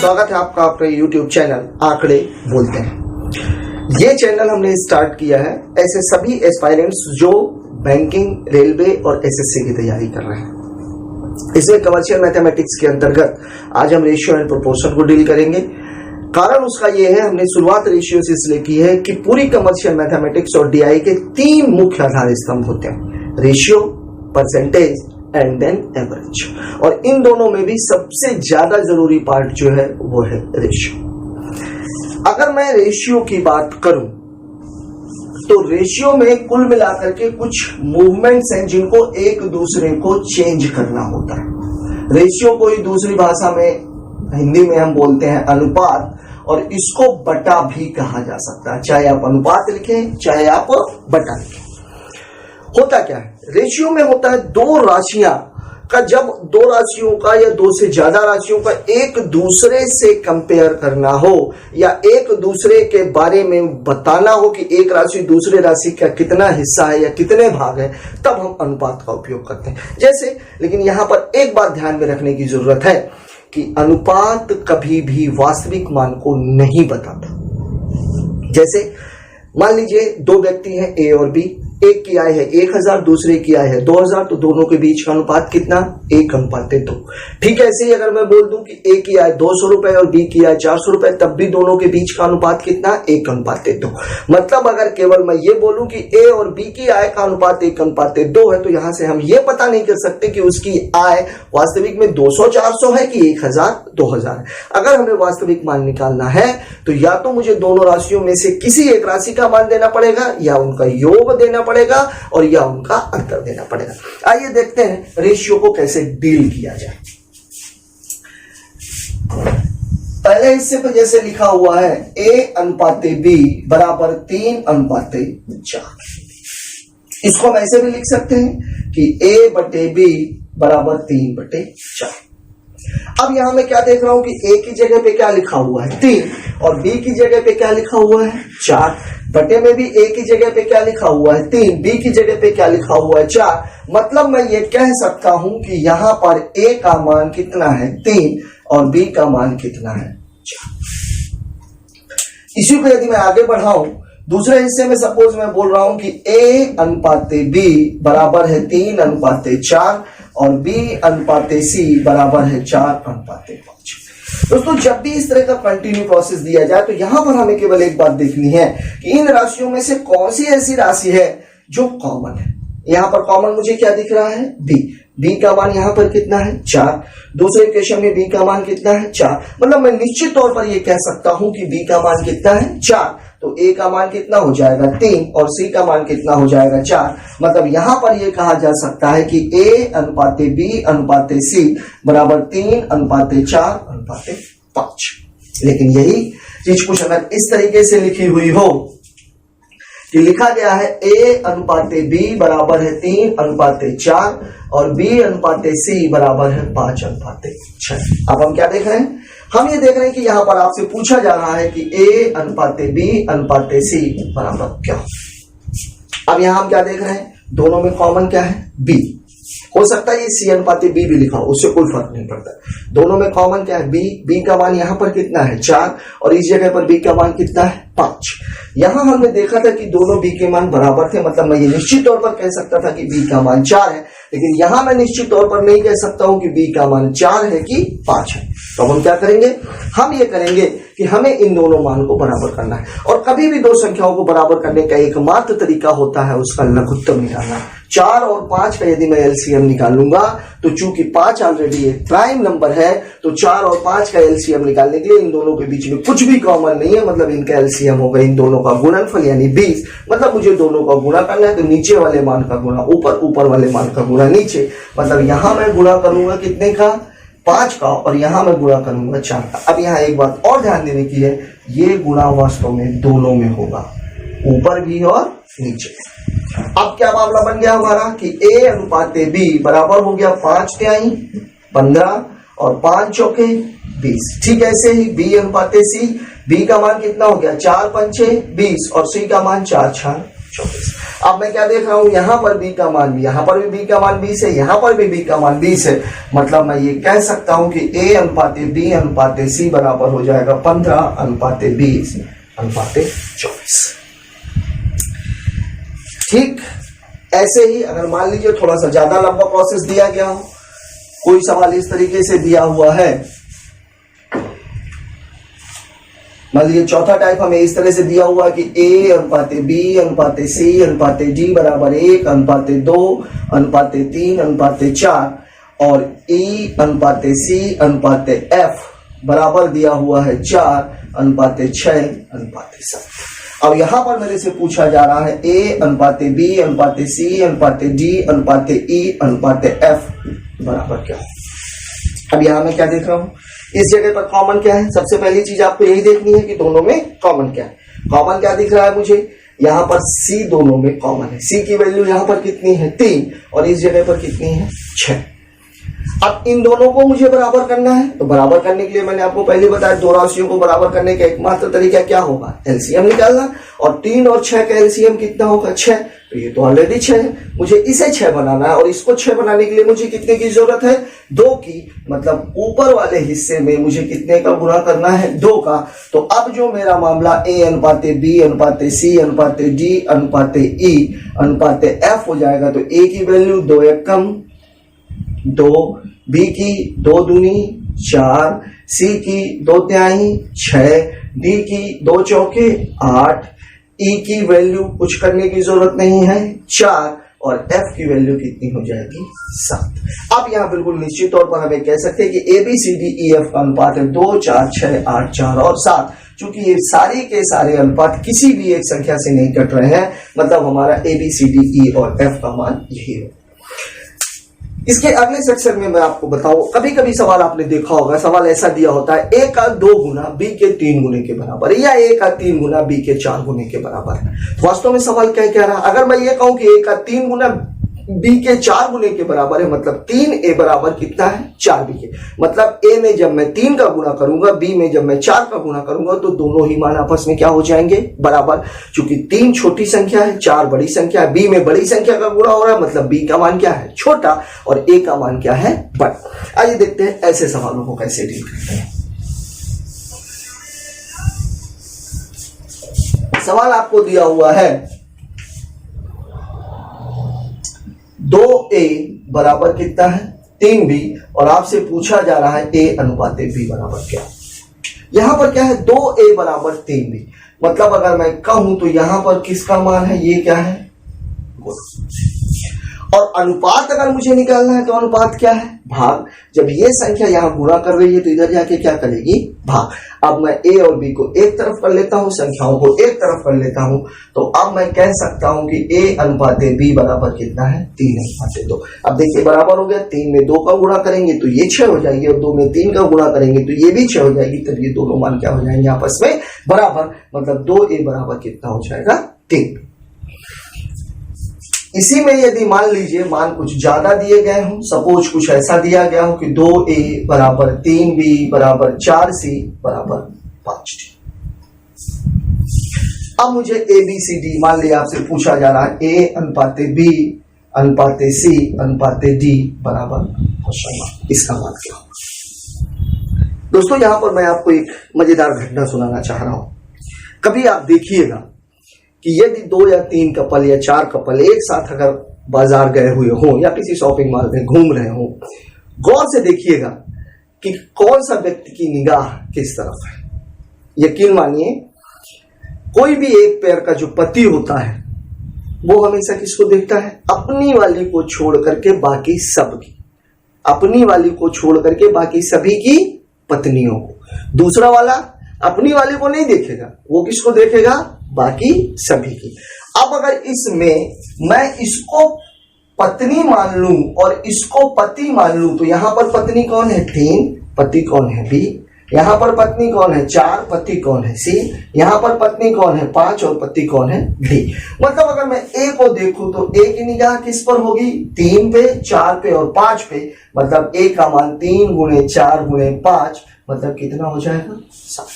स्वागत है आपका अपने YouTube चैनल आंकड़े बोलते हैं। ये चैनल हमने स्टार्ट किया है ऐसे सभी एस्पायरेंट्स जो बैंकिंग, रेलवे और एसएससी की तैयारी कर रहे हैं। इसमें कमर्शियल मैथमेटिक्स के अंतर्गत आज हम रेशियो एंड प्रोपोर्शन को डील करेंगे। कारण उसका ये है, हमने शुरुआत रेशियो से इसलिए की है कि पूरी कमर्शियल मैथमेटिक्स और डीआई के 3 मुख्य आधार स्तंभ होते हैं, ratio, percentage and then average. और इन दोनों में भी सबसे ज्यादा जरूरी पार्ट जो है वो है रेशियो। अगर मैं रेशियो की बात करूं तो रेशियो में कुल मिलाकर के कुछ मूवमेंट्स हैं जिनको एक दूसरे को चेंज करना होता है। रेशियो को ही दूसरी भाषा में, हिंदी में हम बोलते हैं अनुपात, और इसको बटा भी कहा जा सकता है। चाहे आप अनुपात लिखें चाहे आप बटा लिखें। होता क्या है, रेशियो में होता है दो राशियां का, जब दो राशियों का या दो से ज्यादा राशियों का एक दूसरे से कंपेयर करना हो या एक दूसरे के बारे में बताना हो कि एक राशि दूसरे राशि का कितना हिस्सा है या कितने भाग है, तब हम अनुपात का उपयोग करते हैं। जैसे, लेकिन यहां पर एक बात ध्यान में रखने की जरूरत है कि अनुपात कभी भी वास्तविक मान को नहीं बताता। जैसे मान लीजिए दो व्यक्ति हैं ए और बी, एक की आय है 1000, दूसरे की आय है 2000, तो दोनों के बीच का अनुपात कितना? 1:2। ठीक है, ऐसे ही अगर मैं बोल दूं कि ए की आय 200 रुपए और बी की आय 400 रुपए, तब भी दोनों के बीच का अनुपात कितना? 1:2। मतलब अगर केवल मैं ये बोलूं कि ए और बी की आय का अनुपात 1:2 है, तो यहां से हम ये पता नहीं कर सकते कि उसकी आय वास्तविक में 200-400 है कि 1000-2000 है। अगर हमें वास्तविक मान निकालना है तो या तो मुझे दोनों राशियों में से किसी एक राशि का मान देना पड़ेगा, या उनका योग देना पड़ेगा, और या उनका अंतर देना पड़ेगा। आइए देखते हैं रेशियो को कैसे डील किया जाए। पहले हिस्से पर जैसे लिखा हुआ है A/B बराबर 3/4। इसको हम ऐसे भी लिख सकते हैं कि A/B बराबर 3/4। अब यहां मैं क्या देख रहा हूं कि ए की जगह पे क्या लिखा हुआ है 3, और बी की जगह पे क्या लिखा हुआ है 4। बटे में भी ए की जगह पे क्या लिखा हुआ है 3, बी की जगह पे क्या लिखा हुआ है 4। मतलब मैं ये कह सकता हूं कि यहां पर ए का मान कितना है 3 और बी का मान कितना है 4। इसी को यदि मैं आगे बढ़ाऊं, दूसरे हिस्से में सपोज मैं बोल रहा हूं कि A/B बराबर है 3/4 और B/C बराबर है 4/5। दोस्तों, जब भी इस तरह का कंटिन्यू प्रोसेस दिया जाए तो यहां पर हमें केवल एक बात देखनी है कि इन राशियों में से कौन सी ऐसी राशि है जो कॉमन है। यहां पर कॉमन मुझे क्या दिख रहा है? बी का मान यहां पर कितना है 4। दूसरे इक्वेशन में बी का मान कितना है 4। मतलब मैं निश्चित तौर पर यह कह सकता हूं कि बी का मान कितना है 4, तो ए का मान कितना हो जाएगा 3 और सी का मान कितना हो जाएगा 4। मतलब यहां पर यह कहा जा सकता है कि A/B/C बराबर 3/4/5। लेकिन यही चीज कुछ अगर इस तरीके से लिखी हुई हो कि लिखा गया है A/B बराबर है 3/4 और B/C बराबर है 5/6। अब हम क्या देख रहे हैं? हम ये देख रहे हैं कि यहां पर आपसे पूछा जा रहा है कि A/B/C बराबर क्या हो। अब यहां हम क्या देख रहे हैं? दोनों में कॉमन क्या है? B। हो सकता है ये C/B भी लिखा हो, उससे कोई फर्क नहीं पड़ता। दोनों में कॉमन क्या है? B का मान यहां पर कितना है 4 और इस जगह पर B का मान कितना है 5। यहां हमने देखा था कि दोनों B के मान बराबर थे, मतलब मैं ये निश्चित तौर पर कह सकता था कि B का मान 4 है। लेकिन यहां मैं निश्चित तौर पर नहीं कह सकता हूं कि B का मान 4 है कि 5 है। तो हम क्या करेंगे? हम ये करेंगे कि हमें इन दोनों मान को बराबर करना है। और कभी भी दो संख्याओं को बराबर करने का एकमात्र तरीका होता है उसका लघुत्तम निकालना। 4 और 5 का यदि मैं एलसीएम निकालूंगा तो चूंकि 5 ऑलरेडी एक प्राइम नंबर है, तो 4 और 5 का एलसीएम निकालने के लिए इन दोनों के बीच में कुछ भी कॉमन नहीं है, मतलब इनका एलसीएम होगा इन दोनों का गुणनफल यानी 20। मतलब मुझे दोनों का गुणा करना है, तो नीचे वाले मान का गुणा ऊपर, ऊपर वाले मान का गुणा नीचे। मतलब यहां मैं गुणा करूंगा कितने का? 5 का, और यहां मैं गुणा करूंगा 4 का। अब यहां एक बात और ध्यान देने की है, ये गुणा वास्तव में दोनों में होगा, ऊपर भी और नीचे। अब क्या मामला बन गया हमारा कि A/B बराबर हो गया 5/3 15 और 5 चौके 20। ठीक ऐसे ही B/C, B का मान कितना हो गया 4×5 20 और C का मान 4×6 24। अब मैं क्या देख रहा हूं, यहां पर b का मान 20, यहां पर भी b का मान 20 है, यहां पर भी b का मान 20 है। मतलब मैं ये कह सकता हूं कि a अनुपाते b अनुपाते c बराबर हो जाएगा 15 अनुपाते 20 अनुपाते 24। ठीक ऐसे ही अगर मान लीजिए थोड़ा सा ज्यादा लंबा प्रोसेस दिया गया हो, कोई सवाल इस तरीके से दिया हुआ है, मान लीजिए चौथा टाइप हमें इस तरह से दिया हुआ कि a अनुपाते b अनुपाते c अनुपाते d बराबर 1 अनुपाते 2 अनुपाते 3 अनुपाते 4 और e अनुपाते c अनुपाते f बराबर दिया हुआ है 4 अनुपाते 6 अनुपाते 7। अब यहां पर मेरे से पूछा जा रहा है a अनुपाते b अनुपाते c अनुपाते d अनुपाते e अनुपाते f बराबर क्या है। अब यहां मैं क्या देख रहा हूं, इस जगह पर कॉमन क्या है। सबसे पहली चीज आपको यही देखनी है कि दोनों में कॉमन क्या है। कॉमन क्या दिख रहा है मुझे, यहां पर c दोनों में कॉमन है। c की वैल्यू यहां पर कितनी है 3 और इस जगह पर कितनी है 6। अब इन दोनों को मुझे बराबर करना है, तो बराबर करने के लिए मैंने आपको पहले बताया दो राशियों को बराबर करने का एकमात्र तरीका क्या होगा, एलसीएम निकालना। और 3 और 6 का एलसीएम कितना होगा 6, तो ये तो ऑलरेडी 6 है, मुझे इसे 6 बनाना है। और इसको 6 बनाने के लिए मुझे कितने की जरूरत है 2 की, मतलब ऊपर वाले हिस्से में मुझे कितने का गुणा करना है 2 का। तो अब जो मेरा मामला a अनुपाते b अनुपाते c अनुपाते d अनुपाते e अनुपाते f हो जाएगा, तो a की वैल्यू 2 एकम 2, b की 2 दूनी 4, c की 2 तिहाई 6, d की 2 चौके 8, e की वैल्यू कुछ करने की जरूरत नहीं है 4 और f की वैल्यू कितनी हो जाएगी 7। अब यहां बिल्कुल निश्चित तौर पर हमें कह सकते हैं कि a b c d e f का अनुपात है 2 4 6 8 4 और 7। चूंकि ये सारे के सारे अनुपात किसी भी एक संख्या से नहीं कट रहे हैं, मतलब हमारा a b c d e और f का मान यही है। इसके अगले सेक्शन में मैं आपको बताऊं, कभी कभी सवाल आपने देखा होगा, सवाल ऐसा दिया होता है a का 2 गुना b के 3 गुने के बराबर है, या a का 3 गुना b के 4 गुने के बराबर है। वास्तव में सवाल क्या कह रहा है, अगर मैं ये कहूं कि a का 3 गुना b के 4 गुने के बराबर है, मतलब 3a बराबर कितना है 4b के, मतलब a में जब मैं 3 का गुना करूंगा, b में जब मैं 4 का गुना करूंगा, तो दोनों ही मान आपस में क्या हो जाएंगे बराबर। चूंकि 3 छोटी संख्या है, 4 बड़ी संख्या है, b में बड़ी संख्या का गुणा हो रहा है, मतलब b का मान क्या है छोटा और a का मान क्या है बड़ा। आइए देखते हैं ऐसे सवालों को कैसे डील करते हैं। सवाल आपको दिया हुआ है 2a बराबर कितना है 3b और आपसे पूछा जा रहा है a अनुपाते b बराबर क्या। यहां पर क्या है 2a बराबर 3b, मतलब अगर मैं कहूं तो यहां पर किसका मान है, ये क्या है और अनुपात अगर मुझे निकालना है तो अनुपात क्या है भाग। जब ये संख्या यहां गुणा कर रही है तो इधर जाके क्या करेगी भाग। अब मैं a और b को एक तरफ कर लेता हूं, संख्याओं को एक तरफ कर लेता हूं, तो अब मैं कह सकता हूं कि a अनुपाते b बराबर कितना है 3 अनुपाते 2। अब देखिए बराबर हो गया, 3 में 2 का गुणा करेंगे तो ये 6 हो जाएगी और 2 में 3 का गुणा करेंगे तो ये भी 6 हो जाएगी, तब ये दोनों मान क्या हो जाएंगे आपस में बराबर, मतलब 2a बराबर कितना हो जाएगा 3। इसी में यदि मान लीजिए मान कुछ ज्यादा दिए गए हों, सपोज कुछ ऐसा दिया गया हो कि 2a बराबर 3b बराबर 4c बराबर 5d। अब मुझे a b c d मान लिया आपसे पूछा जा रहा है a अनुपाते b अनुपाते c अनुपाते d बराबर इसका मान क्या होगा। दोस्तों यहां पर मैं आपको एक मजेदार घटना सुनाना चाह रहा हूं। कभी आप देखिएगा कि यदि 2 या 3 कपल या 4 कपल एक साथ अगर बाजार गए हुए हों या किसी शॉपिंग मॉल में घूम रहे हों, गौर से देखिएगा कि कौन सा व्यक्ति की निगाह किस तरफ है। यकीन मानिए कोई भी एक पैर का जो पति होता है वो हमेशा किसको देखता है, अपनी वाली को छोड़ करके बाकी सबकी, अपनी वाली को छोड़ करके बाकी सभी की पत्नियों को। दूसरा वाला अपनी वाली को नहीं देखेगा, वो किसको देखेगा बाकी सभी की। अब अगर इसमें मैं इसको पत्नी मान लूं और इसको पति मान लूं, तो यहां पर पत्नी कौन है 3, पति कौन है b, यहां पर पत्नी कौन है 4, पति कौन है c, यहां पर पत्नी कौन है 5 और पति कौन है d। मतलब अगर मैं a को देखूं तो a की निगाह किस पर होगी 3 पे 4 पे और 5 पे, मतलब a का मान 3 गुणे 4 गुणे 5 मतलब कितना हो जाएगा 7।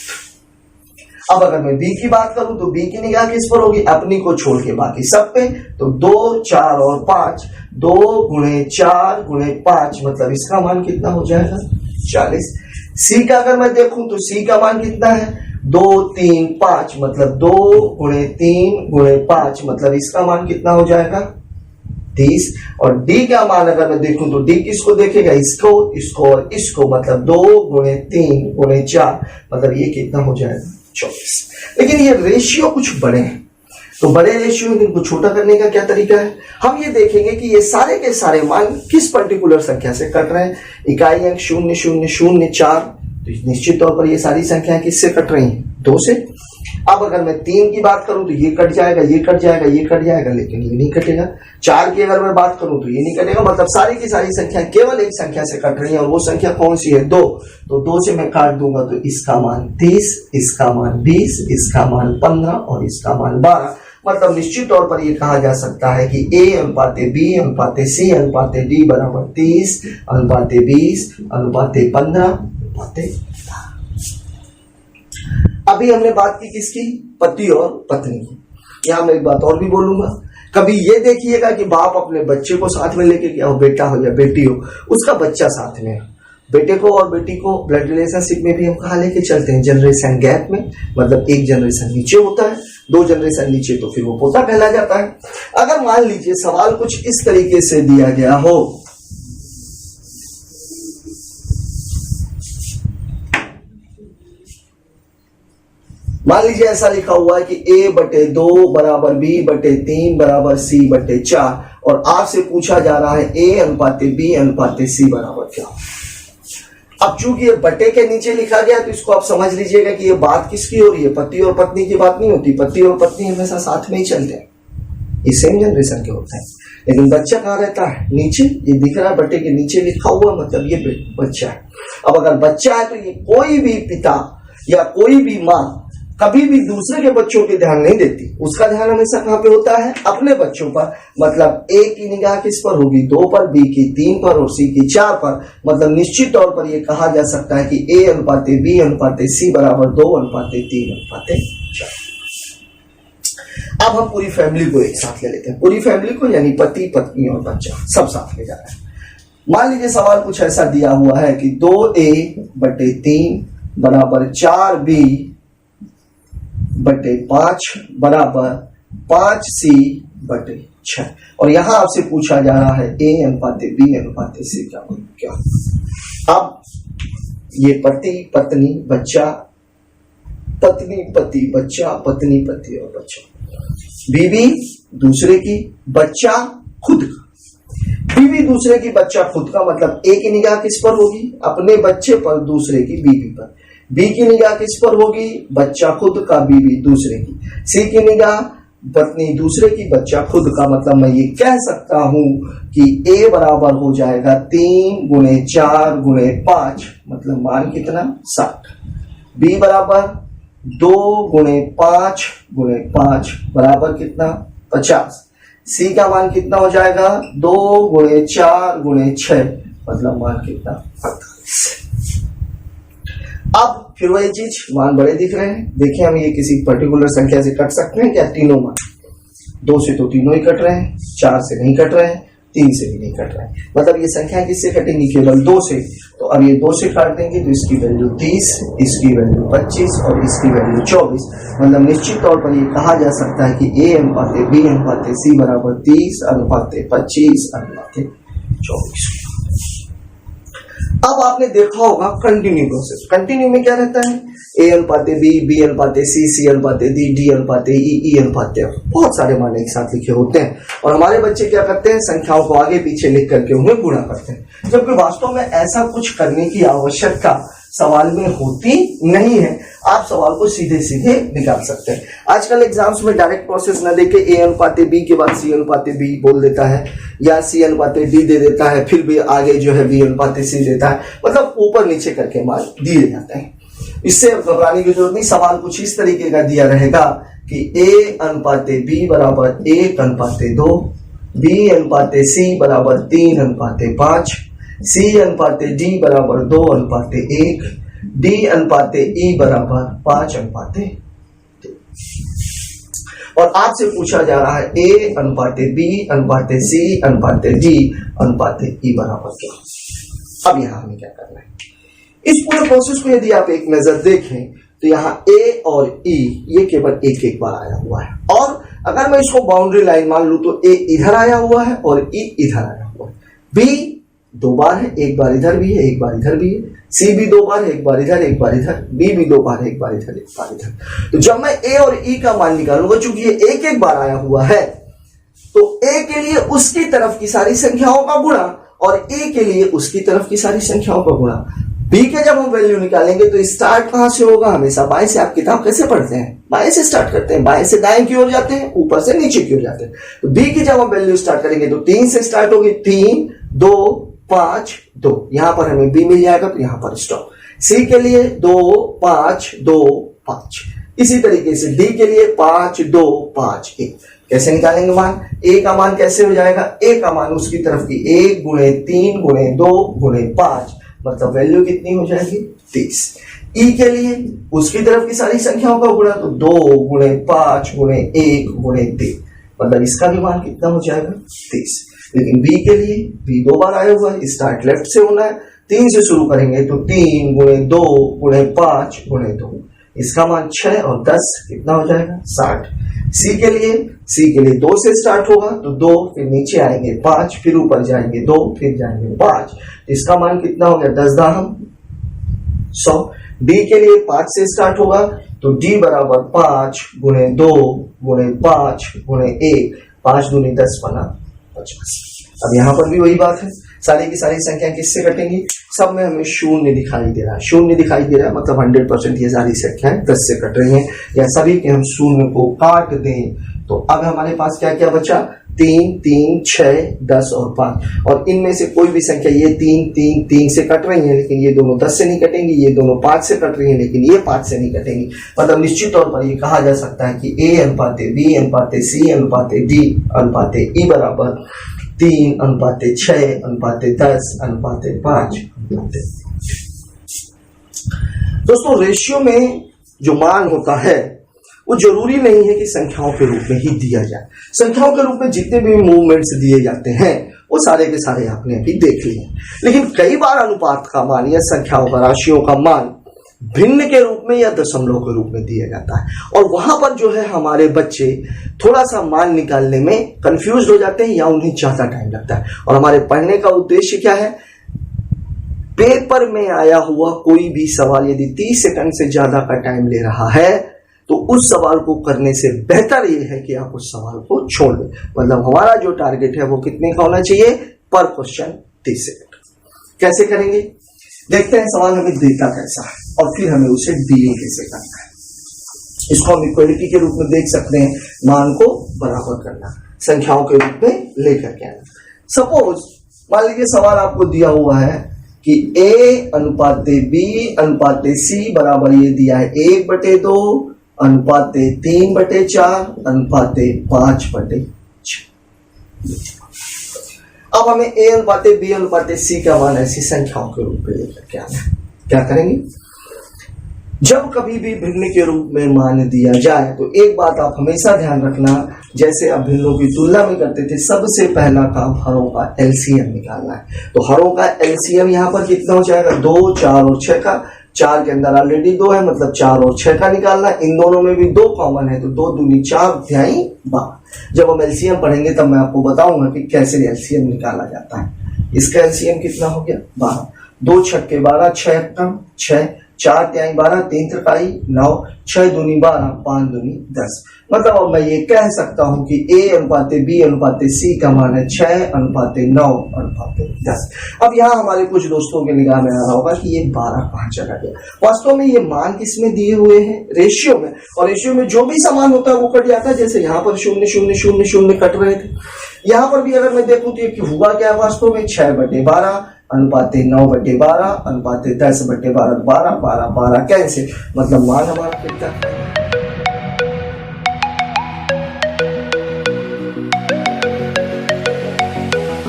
अब अगर मैं बी की बात करूं तो बी की निगाह किस पर होगी, अपनी को छोड़ के बाकी सब पे, तो 2 4 और 5, 2 गुणे 4 गुणे 5 मतलब इसका मान कितना हो जाएगा 40। सी का अगर मैं देखूं तो सी का मान कितना है 2 3 5 मतलब 2 गुणे 3 गुणे 5 मतलब इसका मान कितना हो जाएगा 30। और डी का मान अगर मैं देखूं तो डी किसको देखेगा, इसको, इसको और इसको, मतलब 2 गुणे 3 गुणे 4 मतलब ये कितना हो जाएगा 24। लेकिन ये रेशियो कुछ बड़े हैं, तो बड़े रेशियो इनको छोटा करने का क्या तरीका है, हम ये देखेंगे कि ये सारे के सारे मान किस पर्टिकुलर संख्या से कट रहे हैं। इकाई अंक 0 0 0 4, तो निश्चित तौर पर ये सारी संख्याएं किससे कट रही हैं 2 से। अब अगर मैं 3 की बात करूं तो ये कट जाएगा, ये कट जाएगा, ये कट जाएगा, लेकिन ये नहीं कटेगा। 4 की अगर मैं बात करूं तो ये नहीं कटेगा, मतलब सारी की सारी संख्या केवल एक संख्या से कट रही है, और वो संख्या कौन सी है 2। तो 2 से मैं काट दूंगा तो इसका मान 30, इसका मान 20, इसका मान 15 और इसका मान 12। मतलब निश्चित तौर पर यह कहा जा सकता है कि A अनुपाते B अनुपाते C अनुपाते D बराबर 30 अनुपाते 20 अनुपाते 15 अनुपाते। अभी हमने बात की किसकी, पति और पत्नी की। यहां मैं एक बात और भी बोलूंगा, कभी ये देखिएगा कि बाप अपने बच्चे को साथ में लेके क्या हो, बेटा हो या बेटी हो, उसका बच्चा साथ में, बेटे को और बेटी को ब्लड रिलेशनशिप में भी हम कहा लेके चलते हैं, जनरेशन गैप में, मतलब एक जनरेशन नीचे होता है, 2 जनरेशन नीचे तो फिर वो पोता कहला जाता है। अगर मान लीजिए सवाल कुछ इस तरीके से दिया गया हो, मान लीजिए ऐसा लिखा हुआ है कि A/2 बराबर B/3 बराबर C/4, और आपसे पूछा जा रहा है A अनुपाते B अनुपाते C बराबर क्या। अब चूंकि ये बटे के नीचे लिखा गया तो इसको आप समझ लीजिएगा कि ये बात किसकी हो रही है, पति और पत्नी की बात नहीं होती। पति और पत्नी हमेशा साथ में ही चलते हैं, ये सेम जनरेशन के होते हैं। लेकिन बच्चा कहाँ रहता है, नीचे, ये दिख रहा है बटे के नीचे लिखा हुआ, मतलब ये बच्चा है। अब अगर बच्चा है तो ये कोई भी पिता या कोई भी माँ कभी भी दूसरे के बच्चों पे ध्यान नहीं देती, उसका ध्यान हमेशा कहां पे होता है, अपने बच्चों पर। मतलब A की निगाह किस पर होगी 2 पर, B की 3 पर और C की 4 पर। मतलब निश्चित तौर पर यह कहा जा सकता है कि A अनुपाते B अनुपाते C बराबर 2 अनुपाते 3 अनुपाते 4। अब हम पूरी फैमिली को एक साथ ले लेते हैं, पूरी फैमिली को, यानी पति पत्नी और बच्चा सब साथ में जा रहा है। मान लीजिए सवाल कुछ ऐसा दिया हुआ है कि 2A/3 बराबर 4B/5 बराबर 5C/6, और यहां आपसे पूछा जा रहा है A अनुपाते B अनुपाते C क्या। अब ये पति पत्नी बच्चा, पत्नी पति बच्चा, पत्नी पति और बच्चा, बीवी दूसरे की, बच्चा खुद का। बीवी दूसरे की, बच्चा खुद का, मतलब A की निगाह किस पर होगी, अपने बच्चे पर, दूसरे की बीवी पर। B की निगाह किस पर होगी, बच्चा खुद का, बीवी दूसरे की। C की निगाह पत्नी दूसरे की, बच्चा खुद का। मतलब मैं ये कह सकता हूं कि A बराबर हो जाएगा 3 गुणे 4 गुणे 5, मतलब मान कितना 60। B बराबर 2 गुणे 5 गुणे 5 बराबर कितना 50। C का मान कितना हो जाएगा 2 गुणे 4 गुणे 6, मतलब मान कितना 48। अब फिर वही चीज, मान बड़े दिख रहे हैं, देखिए हम ये किसी पर्टिकुलर संख्या से कट सकते हैं क्या, तीनों मान। 2 से तो तीनों ही कट रहे हैं, 4 से नहीं कट रहे हैं, 3 से भी नहीं कट रहे हैं। मतलब ये संख्या किससे कटेंगी, केवल 2 से। तो अब ये 2 से काट देंगे तो इसकी वैल्यू 30, इसकी वैल्यू 25 और इसकी वैल्यू 24। मतलब निश्चित तौर पर ये कहा जा सकता है कि A अनुपाते B अनुपाते C बराबर 30 अनुपाते 25 अनुपाते 24। अब आपने देखा होगा कंटिन्यू प्रोसेस। कंटिन्यू में क्या रहता है, A अनुपाते B, B अनुपाते C, C अनुपाते D, D अनुपाते E, E अनुपाते F, बहुत सारे मान एक साथ लिखे होते हैं। और हमारे बच्चे क्या करते हैं, संख्याओं को आगे पीछे लिख करके उन्हें गुणा करते हैं, जबकि वास्तव में ऐसा कुछ करने की आवश्यकता सवाल में होती नहीं है। आप सवाल को सीधे सीधे निकाल सकते हैं। आजकल एग्जाम्स में डायरेक्ट प्रोसेस न देके A अनुपाते B के बाद C अनुपाते B बोल देता है, या C अनुपाते D दे देता है, फिर भी आगे जो है B अनुपाते C देता है, मतलब ऊपर नीचे करके मान दिए जाते हैं। इससे घबराने की जरूरत नहीं। सवाल कुछ इस तरीके का दिया रहेगा कि A अनुपाते B बराबर 1 अनुपाते 2, B अनुपाते C बराबर 3 अनुपाते 5, C अनुपाते D बराबर 2 अनुपाते 1, D अनुपाते E बराबर 5 अनुपाते और आपसे पूछा जा रहा है ए अनुपाते बी अनुपाते सी अनुपाते डी अनुपाते ई बराबर क्या। अब यहां हमें क्या करना है, इस पूरे प्रोसेस को यदि आप एक नजर देखें तो यहाँ ए और ई ये केवल एक एक बार आया हुआ है, और अगर मैं इसको बाउंड्री लाइन मान लू तो ए इधर आया हुआ है और ई इधर आया हुआ है, बी 2 बार है, एक बार इधर भी है एक बार इधर भी है, सी भी 2 बार है, एक बार इधर एक बार इधर, डी भी 2 बार है, एक बार इधर एक बार इधर। तो जब मैं ए और ई का मान निकालूंगा, चूंकि ये एक एक बार आया हुआ है, तो ए के लिए उसकी तरफ की सारी संख्याओं का गुणा और ए के लिए उसकी तरफ की सारी संख्याओं का गुणा। बी के जब हम वैल्यू निकालेंगे तो स्टार्ट कहां से होगा, हमेशा बाएं से। आप किताब कैसे पढ़ते हैं, बाएं से स्टार्ट करते हैं, बाएं से दाएं की ओर जाते हैं, ऊपर से नीचे की ओर जाते हैं। तो बी की जब हम वैल्यू स्टार्ट करेंगे तो 3 से स्टार्ट होगी, 3 2 5 2, यहां पर हमें बी मिल जाएगा, तो यहां पर स्टॉप। सी के लिए 2 5 2 5, इसी तरीके से डी के लिए 5 2 5 1। कैसे निकालेंगे मान, ए का मान कैसे हो जाएगा, ए का मान उसकी तरफ की 1 गुणे 3 गुणे 2 गुणे 5, मतलब वैल्यू कितनी हो जाएगी 30। ई के लिए उसकी तरफ की सारी संख्याओं का गुणा, तो 2 गुणे 5 गुणे 1 गुणे 3, मतलब इसका भी मान कितना हो जाएगा 30। लेकिन बी के लिए बी 2 बार आया हुआ है, स्टार्ट लेफ्ट से होना है, 3 से शुरू करेंगे तो 3 गुणे 2 गुणे 5 गुणे 2, इसका मान 6 और 10 कितना हो जाएगा 60। सी के लिए 2 से स्टार्ट होगा, तो 2 फिर नीचे आएंगे 5 फिर ऊपर जाएंगे 2 फिर जाएंगे 5, इसका मान कितना हो गया 10 दाहम 100। डी के लिए 5 से स्टार्ट होगा, तो डी बराबर 5 गुणे 2 गुणे 5 गुणे 1, 5 दूनी 10 बना 50। अब यहां पर भी वही बात है, सारी की सारी संख्या किससे कटेंगी, सब में हमें शून्य दिखाई दे रहा है, शून्य दिखाई दे रहा है, मतलब 100% ये सारी संख्याएं 10 से कट रही हैं, या सभी के हम शून्य को काट दें। तो अब हमारे पास क्या क्या बचा, 3 3 6 10 और 5, और इनमें से कोई भी संख्या, ये 3 3 3 से कट रही है, लेकिन ये दोनों 10 से नहीं कटेंगी, ये दोनों 5 से कट रही है, लेकिन ये 5 से नहीं कटेंगी। मतलब निश्चित तौर पर ये कहा जा सकता है कि ए अनुपाते बी अनुपाते सी अनुपाते डी अनुपाते ई बराबर 3 अनुपाते 6 अनुपाते 10 अनुपाते 5 अनुपाते। दोस्तों रेशियो में जो मान होता है वो जरूरी नहीं है कि संख्याओं के रूप में ही दिया जाए। संख्याओं के रूप में जितने भी मूवमेंट्स दिए जाते हैं वो सारे के सारे आपने अभी देख लिए, लेकिन कई बार अनुपात का मान या संख्याओं का, राशियों का मान भिन्न के रूप में या दशमलव के रूप में दिया जाता है, और वहां पर जो है हमारे बच्चे थोड़ा सा मान निकालने में कंफ्यूज हो जाते हैं या उन्हें ज्यादा टाइम लगता है। और हमारे पढ़ने का उद्देश्य क्या है, पेपर में आया हुआ कोई भी सवाल यदि 30 सेकंड से ज्यादा का टाइम ले रहा है तो उस सवाल को करने से बेहतर यह है कि आप उस सवाल को छोड़ दें। मतलब हमारा जो टारगेट है वो कितने का होना चाहिए, पर क्वेश्चन 30 सेकंड। कैसे करेंगे, देखते हैं सवाल हमें देता कैसा है और फिर हमें उसे डीलिंग कैसे करना है। इसको हम इक्वलिटी के रूप में देख सकते हैं, मान को बराबर करना, संख्याओं के रूप में लेकर के आना। सपोज मान लीजिए सवाल आपको दिया हुआ है कि ए अनुपाते बी अनुपाते सी बराबर ये दिया है 1/2 अनुपाते 3/4 अनुपाते 5/6। अब हमें ए अनुपाते बी अनुपाते सी का मान ऐसी संख्याओं के रूप में लेकर के आना है। क्या करेंगे, जब कभी भी भिन्न के रूप में मान दिया जाए तो एक बात आप हमेशा ध्यान रखना, जैसे आप भिन्नों की तुलना में करते थे, सबसे पहला काम हरों का एलसीएम निकालना है। तो हरों का एलसीएम यहाँ पर कितना हो जाएगा, 2 4 और 6 का, 4 के अंदर ऑलरेडी 2 है, मतलब 4 और 6 का निकालना। इन दोनों में भी 2 कॉमन है, तो 2 दूनी 4 ध्याई 12। जब हम एलसीएम पढ़ेंगे तब मैं आपको बताऊंगा कि कैसे एलसीएम निकाला जाता है। इसका एलसीएम कितना हो गया 12, 2 छक्के 12, 6 कम 6, 4 त्याई 12, 3 त्रिकाई 9, 6 दूनी 12, 5 दूनी 10। मतलब अब मैं ये कह सकता हूं कि ए अनुपाते बी अनुपाते सी का मान है 6 अनुपाते 9 अनुपाते 10। अब यहाँ हमारे कुछ दोस्तों के निगाह में आ रहा होगा कि ये 12 कहां चला गया। वास्तव में ये मान किसमें दिए हुए हैं, रेशियो में, और रेशियो में जो भी समान होता है वो कट जाता है। जैसे यहाँ पर 0 0 0 0 कट रहे थे, यहाँ पर भी अगर मैं देखूं तो ये हुआ क्या है वास्तव में, 6/12 अनुपाते 9/12 अनुपाते 10/12, 12 12 12 कैंसिल, मतलब मान हमारा कितना